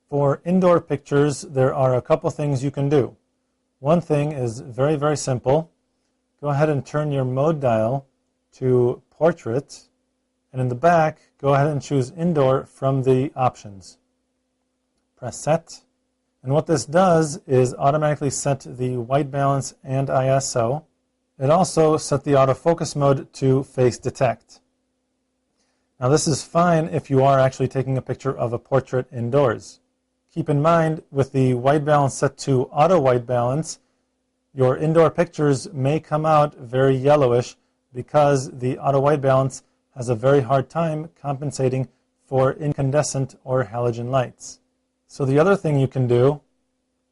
For indoor pictures, there are a couple things you can do. One thing is very, very simple. Go ahead and turn your mode dial to portrait, and in the back, go ahead and choose indoor from the options. Press set, and what this does is automatically set the white balance and ISO. It also set the autofocus mode to face detect. Now this is fine if you are actually taking a picture of a portrait indoors. Keep in mind, with the white balance set to auto white balance, your indoor pictures may come out very yellowish because the auto white balance has a very hard time compensating for incandescent or halogen lights. So the other thing you can do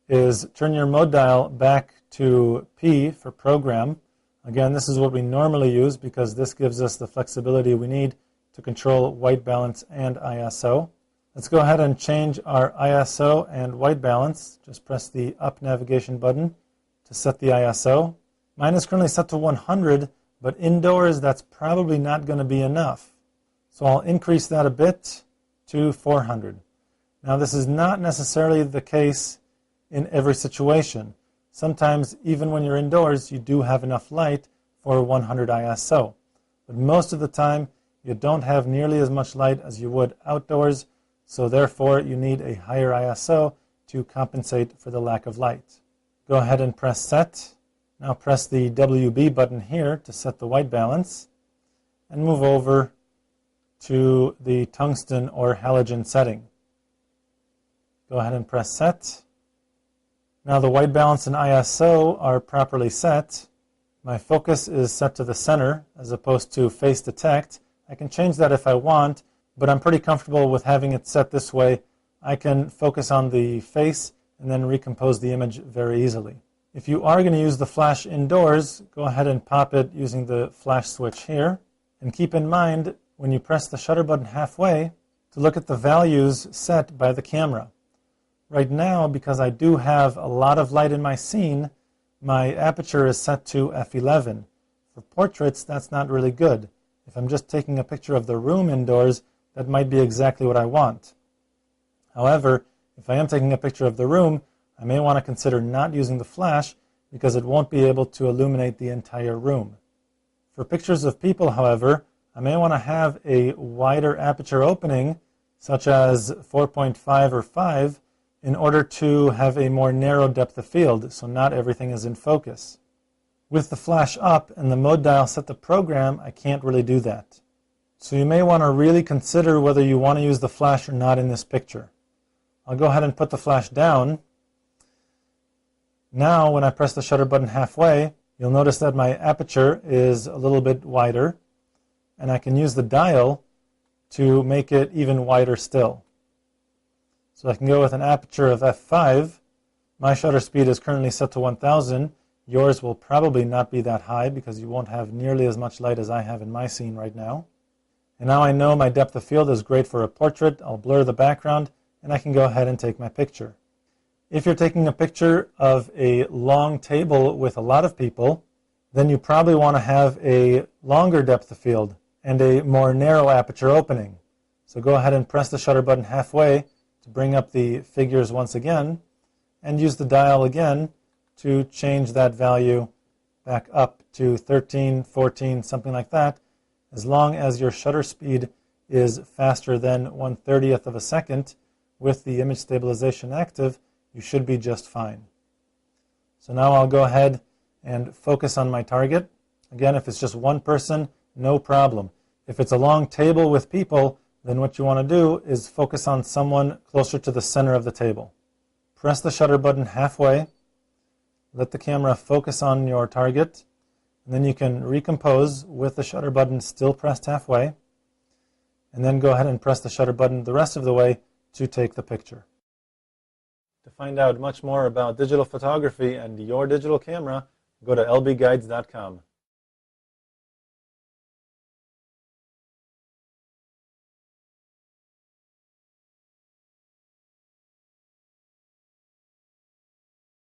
is turn your mode dial back to P for program. Again, this is what we normally use because this gives us the flexibility we need to control white balance and ISO. Let's go ahead and change our ISO and white balance. Just press the up navigation button to set the ISO. Mine is currently set to 100, but indoors that's probably not going to be enough. So I'll increase that a bit to 400. Now this is not necessarily the case in every situation. Sometimes even when you're indoors you do have enough light for 100 ISO. But most of the time you don't have nearly as much light as you would outdoors, so therefore you need a higher ISO to compensate for the lack of light. Go ahead and press set. Now press the WB button here to set the white balance and move over to the tungsten or halogen setting. Go ahead and press set. Now the white balance and ISO are properly set. My focus is set to the center as opposed to face detect. I can change that if I want, but I'm pretty comfortable with having it set this way. I can focus on the face and then recompose the image very easily. If you are going to use the flash indoors, go ahead and pop it using the flash switch here. And keep in mind, when you press the shutter button halfway, to look at the values set by the camera. Right now, because I do have a lot of light in my scene, my aperture is set to f11. For portraits, that's not really good. If I'm just taking a picture of the room indoors, that might be exactly what I want. However, if I am taking a picture of the room, I may want to consider not using the flash because it won't be able to illuminate the entire room. For pictures of people, however, I may want to have a wider aperture opening, such as 4.5 or 5, in order to have a more narrow depth of field, so not everything is in focus. With the flash up and the mode dial set to program, I can't really do that. So you may want to really consider whether you want to use the flash or not in this picture. I'll go ahead and put the flash down. Now when I press the shutter button halfway, you'll notice that my aperture is a little bit wider, and I can use the dial to make it even wider still. So I can go with an aperture of f5. My shutter speed is currently set to 1000. Yours will probably not be that high because you won't have nearly as much light as I have in my scene right now. And now I know my depth of field is great for a portrait. I'll blur the background and I can go ahead and take my picture. If you're taking a picture of a long table with a lot of people, then you probably want to have a longer depth of field and a more narrow aperture opening. So go ahead and press the shutter button halfway to bring up the figures once again, and use the dial again to change that value back up to 13, 14, something like that. As long as your shutter speed is faster than 1/30th of a second with the image stabilization active, you should be just fine. So now I'll go ahead and focus on my target. Again, if it's just one person, no problem. If it's a long table with people, then what you want to do is focus on someone closer to the center of the table. Press the shutter button halfway, let the camera focus on your target, and then you can recompose with the shutter button still pressed halfway, and then go ahead and press the shutter button the rest of the way to take the picture. To find out much more about digital photography and your digital camera, go to lbguides.com.